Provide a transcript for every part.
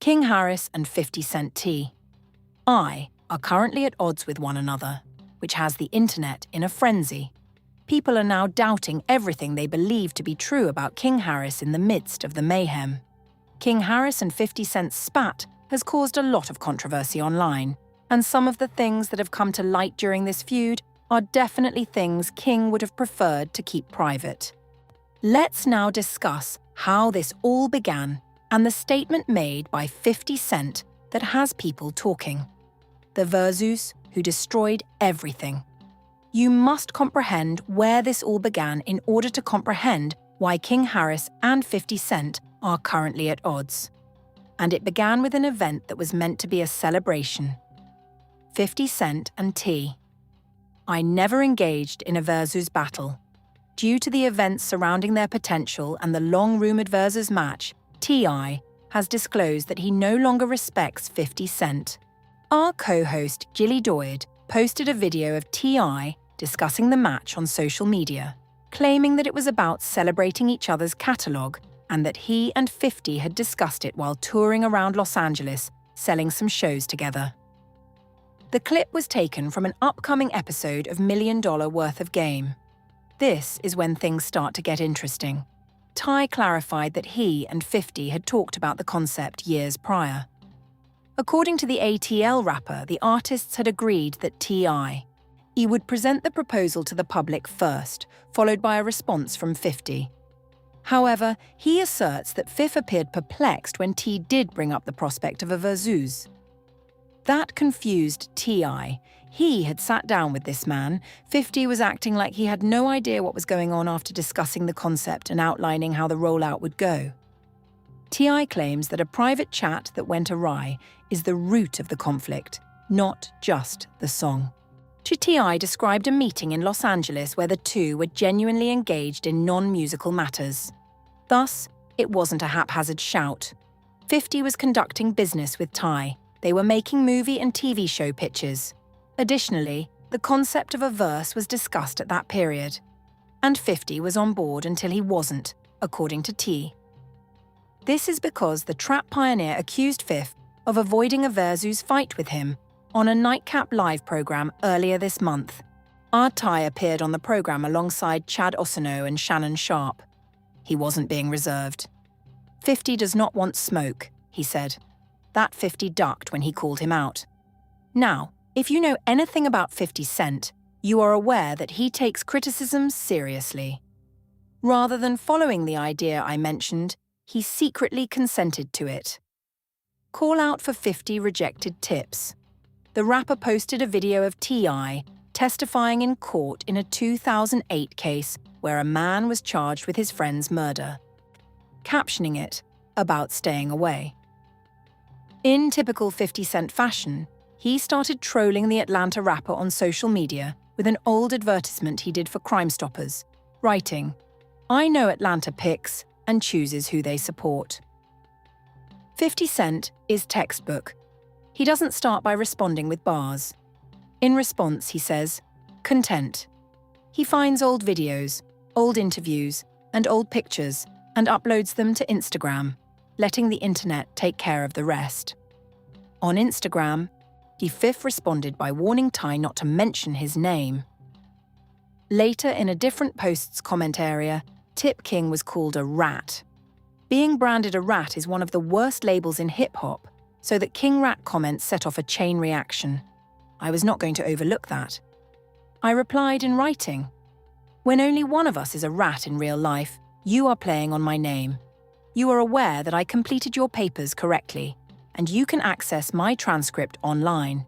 King Harris and 50 Cent T I are currently at odds with one another, which has the internet in a frenzy. People are now doubting everything they believe to be true about King Harris in the midst of the mayhem. King Harris and 50 Cent's spat has caused a lot of controversy online, and some of the things that have come to light during this feud are definitely things King would have preferred to keep private. Let's now discuss how this all began and the statement made by 50 Cent that has people talking. The Versus who destroyed everything. You must comprehend where this all began in order to comprehend why King Harris and 50 Cent are currently at odds. And it began with an event that was meant to be a celebration. 50 Cent and T. I never engaged in a Versus battle. Due to the events surrounding their potential and the long-rumoured Versus match, T.I. has disclosed that he no longer respects 50 Cent. Our co-host Gilly Doyd posted a video of T.I. discussing the match on social media, claiming that it was about celebrating each other's catalogue and that he and 50 had discussed it while touring around Los Angeles, selling some shows together. The clip was taken from an upcoming episode of $1 Million Worth of Game. This is when things start to get interesting. Ty clarified that he and 50 had talked about the concept years prior. According to the ATL rapper, the artists had agreed that T.I. he would present the proposal to the public first, followed by a response from 50. However, he asserts that Fif appeared perplexed when T did bring up the prospect of a Versus. That confused T.I. He had sat down with this man. 50 was acting like he had no idea what was going on after discussing the concept and outlining how the rollout would go. T.I. claims that a private chat that went awry is the root of the conflict, not just the song. T.I. described a meeting in Los Angeles where the two were genuinely engaged in non-musical matters. Thus, it wasn't a haphazard shout. 50 was conducting business with Ty. They were making movie and TV show pitches. Additionally, the concept of a verse was discussed at that period. And 50 was on board until he wasn't, according to T. This is because the trap pioneer accused Fif of avoiding a Versus fight with him on a Nightcap Live program earlier this month. Ty appeared on the program alongside Chad Ossino and Shannon Sharp. He wasn't being reserved. 50 does not want smoke, he said. That 50 ducked when he called him out. Now, if you know anything about 50 Cent, you are aware that he takes criticism seriously. Rather than following the idea I mentioned, he secretly consented to it. Call out for 50 rejected tips. The rapper posted a video of T.I. testifying in court in a 2008 case where a man was charged with his friend's murder, captioning it, "About staying away." In typical 50 Cent fashion, he started trolling the Atlanta rapper on social media with an old advertisement he did for Crime Stoppers, writing, "I know Atlanta picks and chooses who they support." 50 Cent is textbook. He doesn't start by responding with bars. In response, he says, "Content." He finds old videos, old interviews, and old pictures and uploads them to Instagram, letting the internet take care of the rest. On Instagram, Fif responded by warning Ty not to mention his name. Later, in a different post's comment area, Tip King was called a rat. Being branded a rat is one of the worst labels in hip-hop, so that King Rat comments set off a chain reaction. I was not going to overlook that. I replied in writing, "When only one of us is a rat in real life, you are playing on my name. You are aware that I completed your papers correctly, and you can access my transcript online.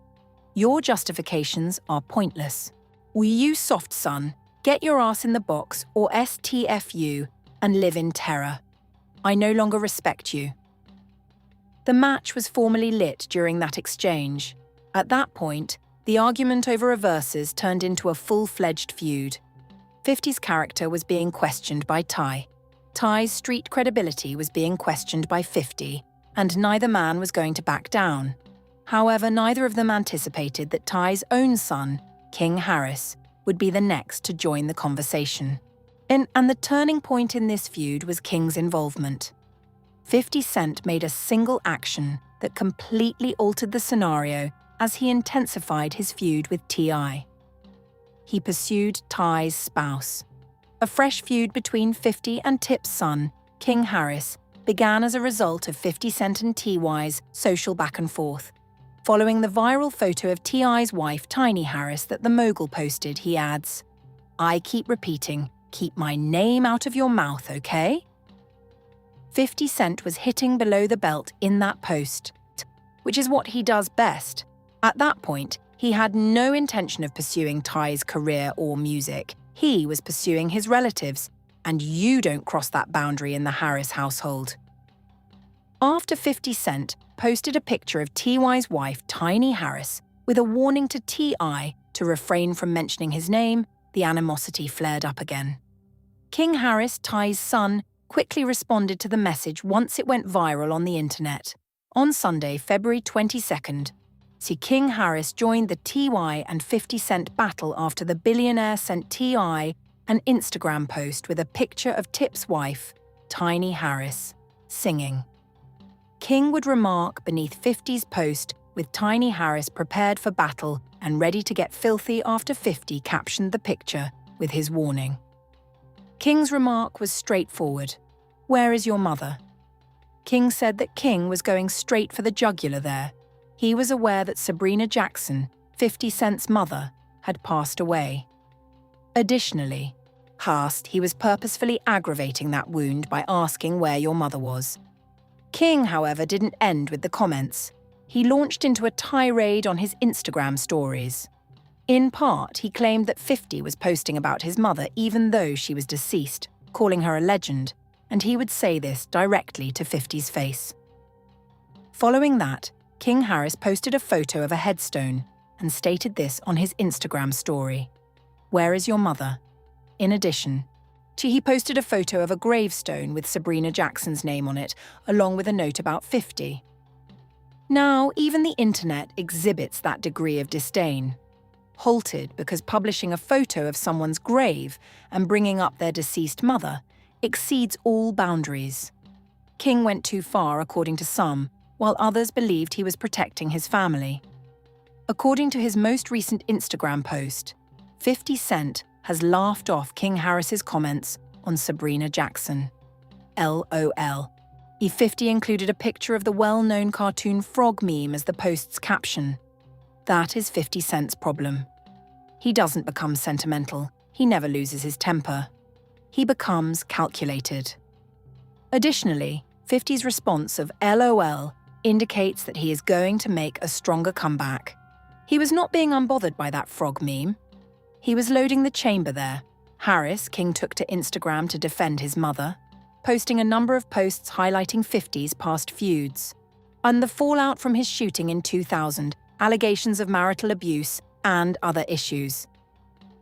Your justifications are pointless. Will you soft son, get your ass in the box or STFU and live in terror. I no longer respect you." The match was formally lit during that exchange. At that point, the argument over a Versus turned into a full-fledged feud. 50's character was being questioned by Ty. Ty's street credibility was being questioned by 50, and neither man was going to back down. However, neither of them anticipated that Ty's own son, King Harris, would be the next to join the conversation. And the turning point in this feud was King's involvement. 50 Cent made a single action that completely altered the scenario as he intensified his feud with T.I. He pursued Ty's spouse. A fresh feud between 50 and Tip's son, King Harris, began as a result of 50 Cent and T.Y.'s social back and forth. Following the viral photo of T.I.'s wife, Tiny Harris, that the mogul posted, he adds, "I keep repeating, keep my name out of your mouth, okay?" 50 Cent was hitting below the belt in that post, which is what he does best. At that point, he had no intention of pursuing Ty's career or music. He was pursuing his relatives, and you don't cross that boundary in the Harris household. After 50 Cent posted a picture of T.Y.'s wife, Tiny Harris, with a warning to T.I. to refrain from mentioning his name, the animosity flared up again. King Harris, Ty's son, quickly responded to the message once it went viral on the internet. On Sunday, February 22nd, King Harris joined the T.Y. and 50 Cent battle after the billionaire sent T.I. an Instagram post with a picture of Tip's wife, Tiny Harris, singing. King would remark beneath 50's post with Tiny Harris prepared for battle and ready to get filthy after 50 captioned the picture with his warning. King's remark was straightforward. "Where is your mother?" King said that King was going straight for the jugular there. He was aware that Sabrina Jackson, 50 Cent's mother, had passed away. Additionally, he was purposefully aggravating that wound by asking where your mother was. King, however, didn't end with the comments. He launched into a tirade on his Instagram stories. In part, he claimed that 50 was posting about his mother even though she was deceased, calling her a legend, and he would say this directly to 50's face. Following that, King Harris posted a photo of a headstone and stated this on his Instagram story. "Where is your mother?" In addition, he posted a photo of a gravestone with Sabrina Jackson's name on it, along with a note about 50. Now, even the internet exhibits that degree of disdain. Halted because publishing a photo of someone's grave and bringing up their deceased mother exceeds all boundaries. King went too far, according to some, while others believed he was protecting his family. According to his most recent Instagram post, 50 Cent has laughed off King Harris's comments on Sabrina Jackson. LOL. E50 included a picture of the well-known cartoon frog meme as the post's caption. That is 50 Cent's problem. He doesn't become sentimental. He never loses his temper. He becomes calculated. Additionally, 50's response of LOL indicates that he is going to make a stronger comeback. He was not being unbothered by that frog meme. He was loading the chamber there. Harris, King took to Instagram to defend his mother, posting a number of posts highlighting 50's past feuds, and the fallout from his shooting in 2000, allegations of marital abuse, and other issues.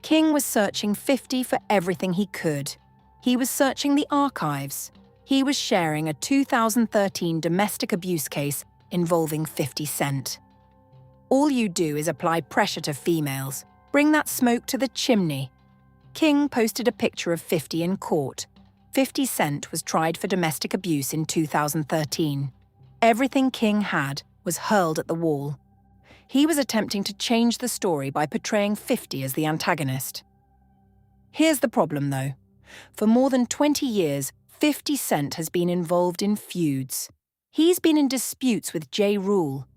King was searching 50 for everything he could. He was searching the archives. He was sharing a 2013 domestic abuse case involving 50 Cent. All you do is apply pressure to females. Bring that smoke to the chimney. King posted a picture of 50 in court. 50 Cent was tried for domestic abuse in 2013. Everything King had was hurled at the wall. He was attempting to change the story by portraying 50 as the antagonist. Here's the problem, though. For more than 20 years, 50 Cent has been involved in feuds. He's been in disputes with J. Rule.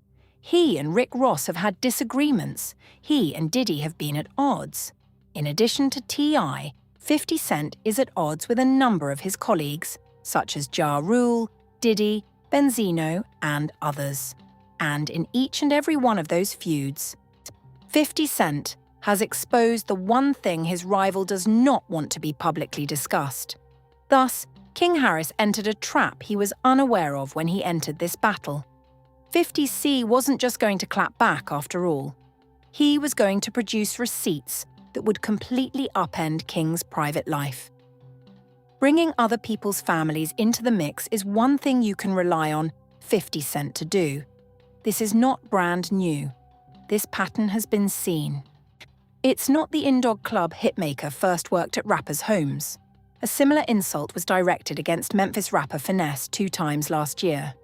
He and Rick Ross have had disagreements. He and Diddy have been at odds. In addition to T.I., 50 Cent is at odds with a number of his colleagues, such as Ja Rule, Diddy, Benzino, and others. And in each and every one of those feuds, 50 Cent has exposed the one thing his rival does not want to be publicly discussed. Thus, King Harris entered a trap he was unaware of when he entered this battle. 50C wasn't just going to clap back after all. He was going to produce receipts that would completely upend King's private life. Bringing other people's families into the mix is one thing you can rely on 50 Cent to do. This is not brand new. This pattern has been seen. It's not the In Dog Club hitmaker first worked at rappers' homes. A similar insult was directed against Memphis rapper Finesse 2 times last year.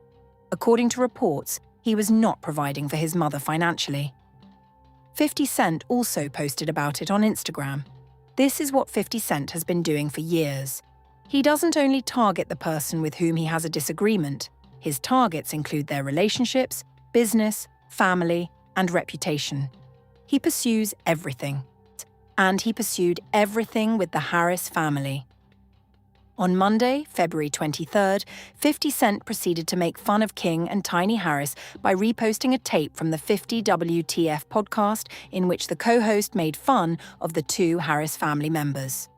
According to reports, he was not providing for his mother financially. 50 Cent also posted about it on Instagram. This is what 50 Cent has been doing for years. He doesn't only target the person with whom he has a disagreement. His targets include their relationships, business, family, and reputation. He pursues everything. And he pursued everything with the Harris family. On Monday, February 23rd, 50 Cent proceeded to make fun of King and Tiny Harris by reposting a tape from the 50 WTF podcast in which the co-host made fun of the 2 Harris family members.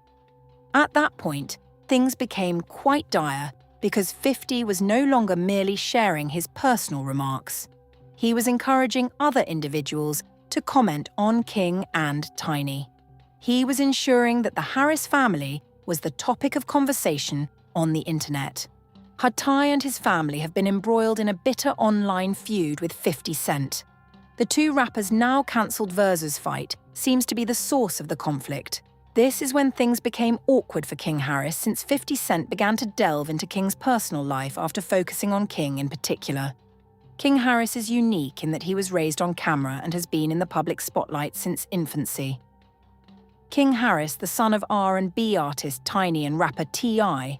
At that point, things became quite dire because 50 was no longer merely sharing his personal remarks. He was encouraging other individuals to comment on King and Tiny. He was ensuring that the Harris family was the topic of conversation on the internet. Hatai and his family have been embroiled in a bitter online feud with 50 Cent. The 2 rappers' now cancelled Versus fight seems to be the source of the conflict. This is when things became awkward for King Harris since 50 Cent began to delve into King's personal life after focusing on King in particular. King Harris is unique in that he was raised on camera and has been in the public spotlight since infancy. King Harris, the son of R&B artist Tiny and rapper T.I.,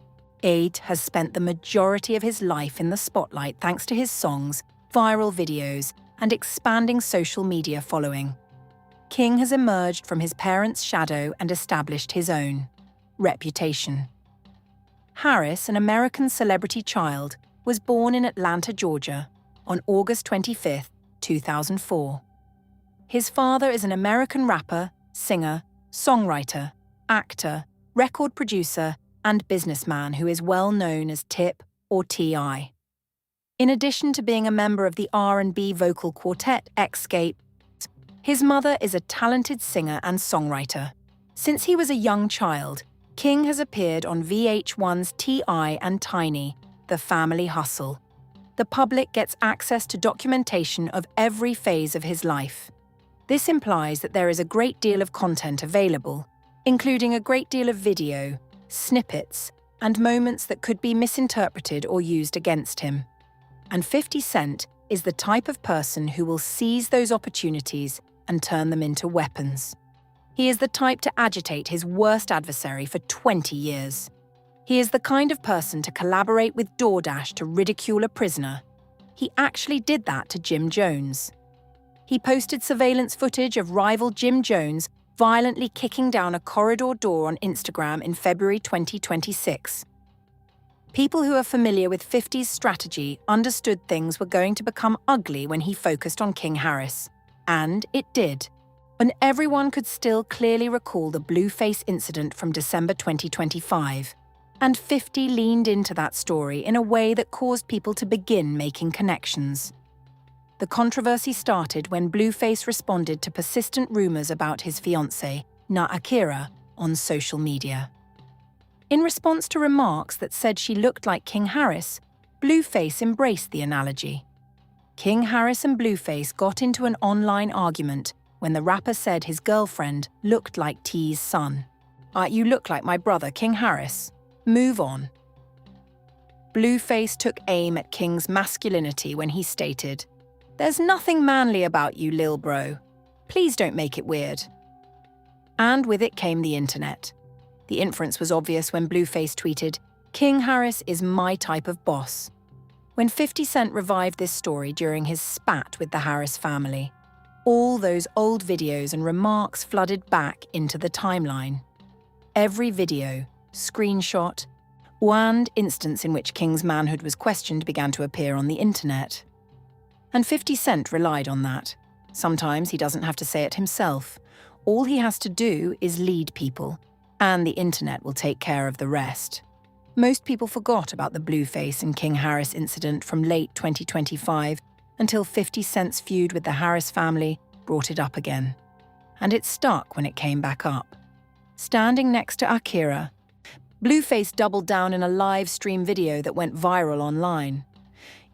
has spent the majority of his life in the spotlight thanks to his songs, viral videos, and expanding social media following. King has emerged from his parents' shadow and established his own reputation. Harris, an American celebrity child, was born in Atlanta, Georgia, on August 25, 2004. His father is an American rapper, singer, songwriter, actor, record producer, and businessman who is well known as Tip or T.I. In addition to being a member of the R&B vocal quartet Xscape, his mother is a talented singer and songwriter. Since he was a young child, King has appeared on VH1's T.I. and Tiny, The Family Hustle. The public gets access to documentation of every phase of his life. This implies that there is a great deal of content available, including a great deal of video, snippets, and moments that could be misinterpreted or used against him. And 50 Cent is the type of person who will seize those opportunities and turn them into weapons. He is the type to agitate his worst adversary for 20 years. He is the kind of person to collaborate with DoorDash to ridicule a prisoner. He actually did that to Jim Jones. He posted surveillance footage of rival Jim Jones violently kicking down a corridor door on Instagram in February 2026. People who are familiar with 50's strategy understood things were going to become ugly when he focused on King Harris. And it did. And everyone could still clearly recall the Blueface incident from December 2025. And 50 leaned into that story in a way that caused people to begin making connections. The controversy started when Blueface responded to persistent rumors about his fiancée, Na Akira, on social media. In response to remarks that said she looked like King Harris, Blueface embraced the analogy. King Harris and Blueface got into an online argument when the rapper said his girlfriend looked like T's son. You look like my brother, King Harris. Move on. Blueface took aim at King's masculinity when he stated, "There's nothing manly about you, lil bro. Please don't make it weird." And with it came the internet. The inference was obvious when Blueface tweeted, "King Harris is my type of boss." When 50 Cent revived this story during his spat with the Harris family, all those old videos and remarks flooded back into the timeline. Every video, screenshot, and instance in which King's manhood was questioned began to appear on the internet. And 50 Cent relied on that. Sometimes he doesn't have to say it himself. All he has to do is lead people, and the internet will take care of the rest. Most people forgot about the Blueface and King Harris incident from late 2025 until 50 Cent's feud with the Harris family brought it up again. And it stuck when it came back up. Standing next to Akira, Blueface doubled down in a live stream video that went viral online.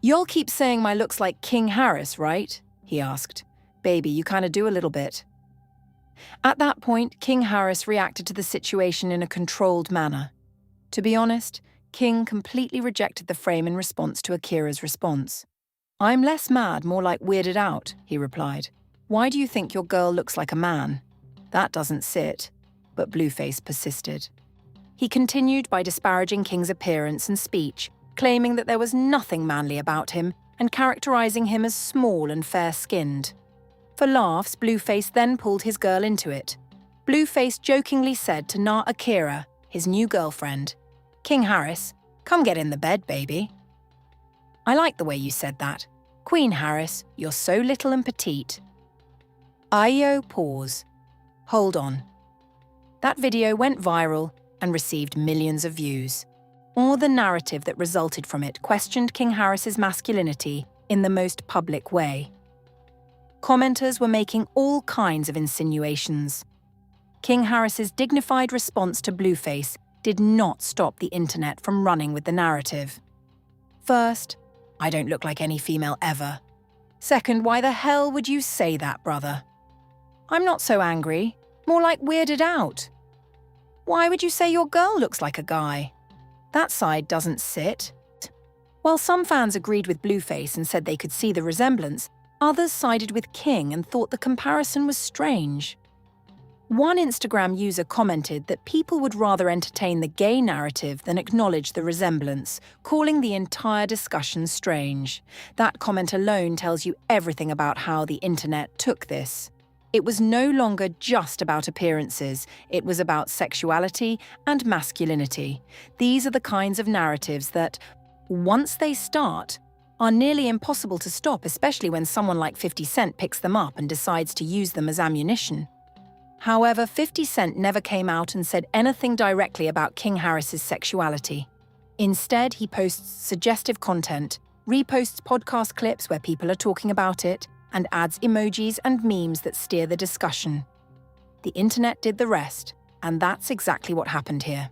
"Y'all keep saying my looks like King Harris, right?" he asked. "Baby, you kinda do a little bit." At that point, King Harris reacted to the situation in a controlled manner. To be honest, King completely rejected the frame in response to Akira's response. "I'm less mad, more like weirded out," he replied. "Why do you think your girl looks like a man? That doesn't sit." But Blueface persisted. He continued by disparaging King's appearance and speech, claiming that there was nothing manly about him and characterizing him as small and fair-skinned. For laughs, Blueface then pulled his girl into it. Blueface jokingly said to Na Akira, his new girlfriend, "King Harris, come get in the bed, baby." "I like the way you said that. Queen Harris, you're so little and petite." Ayo pause. Hold on. That video went viral and received millions of views. Or the narrative that resulted from it questioned King Harris's masculinity in the most public way. Commenters were making all kinds of insinuations. King Harris's dignified response to Blueface did not stop the internet from running with the narrative. First, "I don't look like any female ever." Second, "Why the hell would you say that, brother?" "I'm not so angry, more like weirded out." "Why would you say your girl looks like a guy?" "That side doesn't sit." While some fans agreed with Blueface and said they could see the resemblance, others sided with King and thought the comparison was strange. One Instagram user commented that people would rather entertain the gay narrative than acknowledge the resemblance, calling the entire discussion strange. That comment alone tells you everything about how the internet took this. It was no longer just about appearances, it was about sexuality and masculinity. These are the kinds of narratives that, once they start, are nearly impossible to stop, especially when someone like 50 Cent picks them up and decides to use them as ammunition. However, 50 Cent never came out and said anything directly about King Harris's sexuality. Instead, he posts suggestive content, reposts podcast clips where people are talking about it, and adds emojis and memes that steer the discussion. The internet did the rest, and that's exactly what happened here.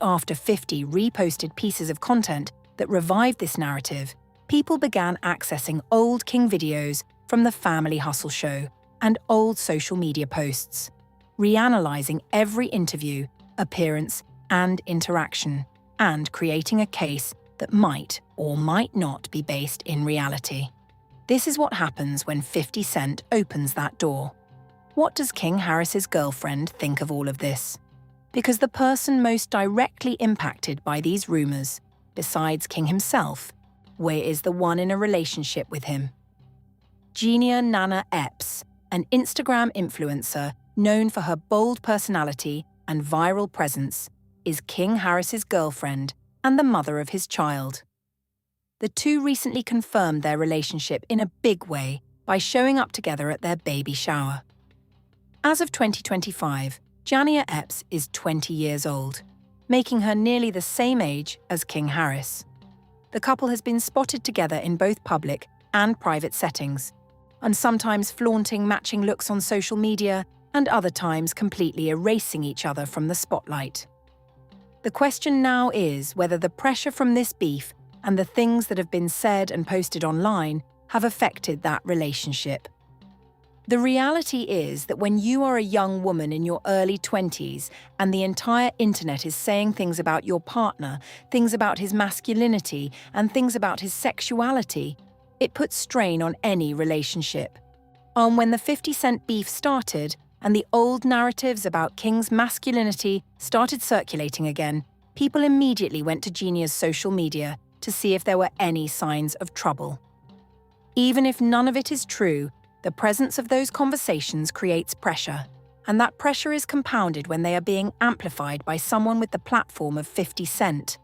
After 50 reposted pieces of content that revived this narrative, people began accessing old King videos from the Family Hustle show and old social media posts, reanalyzing every interview, appearance, and interaction, and creating a case that might or might not be based in reality. This is what happens when 50 Cent opens that door. What does King Harris's girlfriend think of all of this? Because the person most directly impacted by these rumors, besides King himself, is the one in a relationship with him. Genia Nana Epps, an Instagram influencer known for her bold personality and viral presence, is King Harris's girlfriend and the mother of his child. The two recently confirmed their relationship in a big way by showing up together at their baby shower. As of 2025, Jania Epps is 20 years old, making her nearly the same age as King Harris. The couple has been spotted together in both public and private settings, and sometimes flaunting matching looks on social media and other times completely erasing each other from the spotlight. The question now is whether the pressure from this beef and the things that have been said and posted online have affected that relationship. The reality is that when you are a young woman in your early 20s and the entire internet is saying things about your partner, things about his masculinity, and things about his sexuality, it puts strain on any relationship. When the 50 Cent beef started and the old narratives about King's masculinity started circulating again, people immediately went to Genia's social media to see if there were any signs of trouble. Even if none of it is true, the presence of those conversations creates pressure, and that pressure is compounded when they are being amplified by someone with the platform of 50 Cent,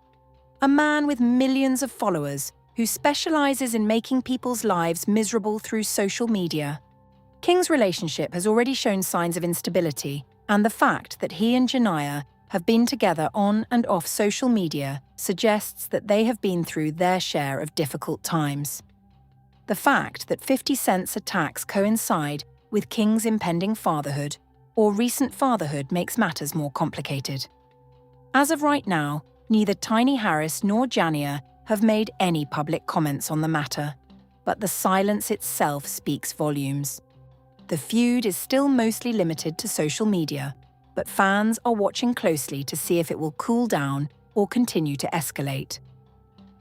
a man with millions of followers who specializes in making people's lives miserable through social media. King's relationship has already shown signs of instability, and the fact that he and Janiyah have been together on and off social media suggests that they have been through their share of difficult times. The fact that 50 Cent's attacks coincide with King's impending fatherhood or recent fatherhood makes matters more complicated. As of right now, neither Tiny Harris nor Janiyah have made any public comments on the matter, but the silence itself speaks volumes. The feud is still mostly limited to social media, but fans are watching closely to see if it will cool down or continue to escalate.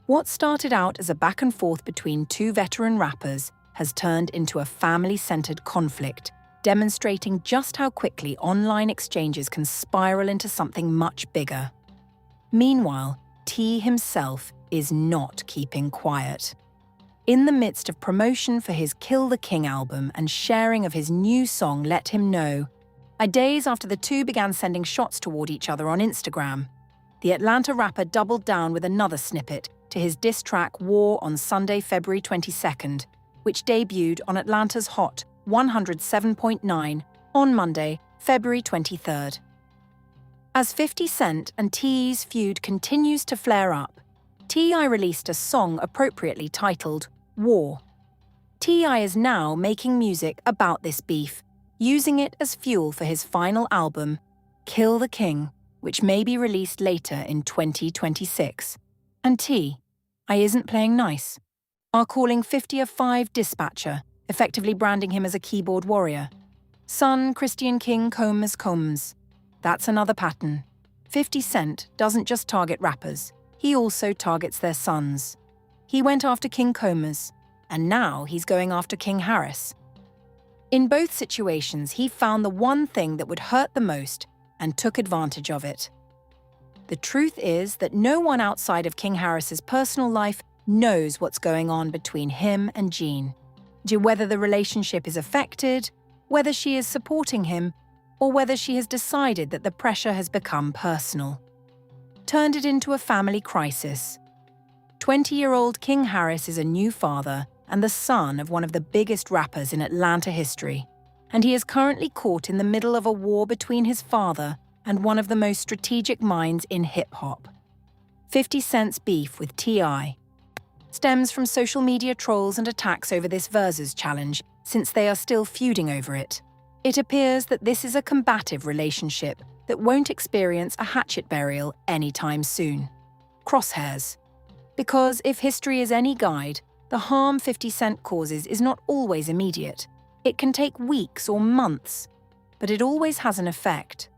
What started out as a back and forth between two veteran rappers has turned into a family-centered conflict, demonstrating just how quickly online exchanges can spiral into something much bigger. Meanwhile, T himself is not keeping quiet. In the midst of promotion for his Kill the King album and sharing of his new song Let Him Know, days after the two began sending shots toward each other on Instagram, the Atlanta rapper doubled down with another snippet to his diss track War on Sunday, February 22nd, which debuted on Atlanta's Hot 107.9 on Monday, February 23rd. As 50 Cent and T's feud continues to flare up, T.I. released a song appropriately titled War. T.I. is now making music about this beef, using it as fuel for his final album, Kill the King, which may be released later in 2026. And T.I. isn't playing nice, are calling 50 a 5 dispatcher, effectively branding him as a keyboard warrior. Son Christian King Combs. That's another pattern. 50 Cent doesn't just target rappers, he also targets their sons. He went after King Combs, and now he's going after King Harris. In both situations, he found the one thing that would hurt the most and took advantage of it. The truth is that no one outside of King Harris's personal life knows what's going on between him and Jean. Whether the relationship is affected, whether she is supporting him, or whether she has decided that the pressure has become personal. Turned it into a family crisis. 20-year-old King Harris is a new father and the son of one of the biggest rappers in Atlanta history, and he is currently caught in the middle of a war between his father and one of the most strategic minds in hip-hop. 50 Cent's beef with T.I. stems from social media trolls and attacks over this versus challenge, since they are still feuding over it. It appears that this is a combative relationship that won't experience a hatchet burial anytime soon. Crosshairs. Because if history is any guide, the harm 50 Cent causes is not always immediate. It can take weeks or months, but it always has an effect.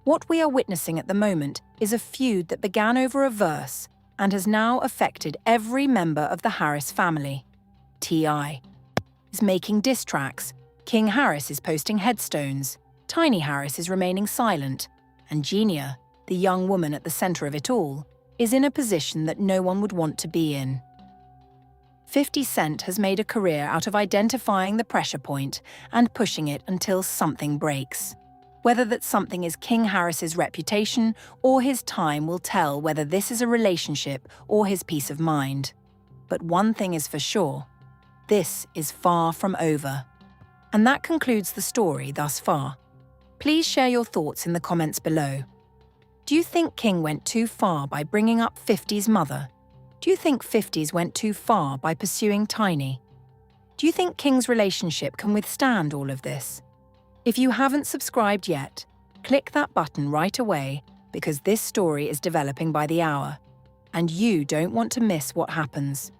What we are witnessing at the moment is a feud that began over a verse and has now affected every member of the Harris family. T.I. is making diss tracks, King Harris is posting headstones, Tiny Harris is remaining silent, and Genia, the young woman at the center of it all, is in a position that no one would want to be in. 50 Cent has made a career out of identifying the pressure point and pushing it until something breaks. Whether that something is King Harris's reputation or his time will tell whether this is a relationship or his peace of mind. But one thing is for sure, this is far from over. And that concludes the story thus far. Please share your thoughts in the comments below. Do you think King went too far by bringing up 50's mother? Do you think 50's went too far by pursuing Tiny? Do you think King's relationship can withstand all of this? If you haven't subscribed yet, click that button right away because this story is developing by the hour, and you don't want to miss what happens.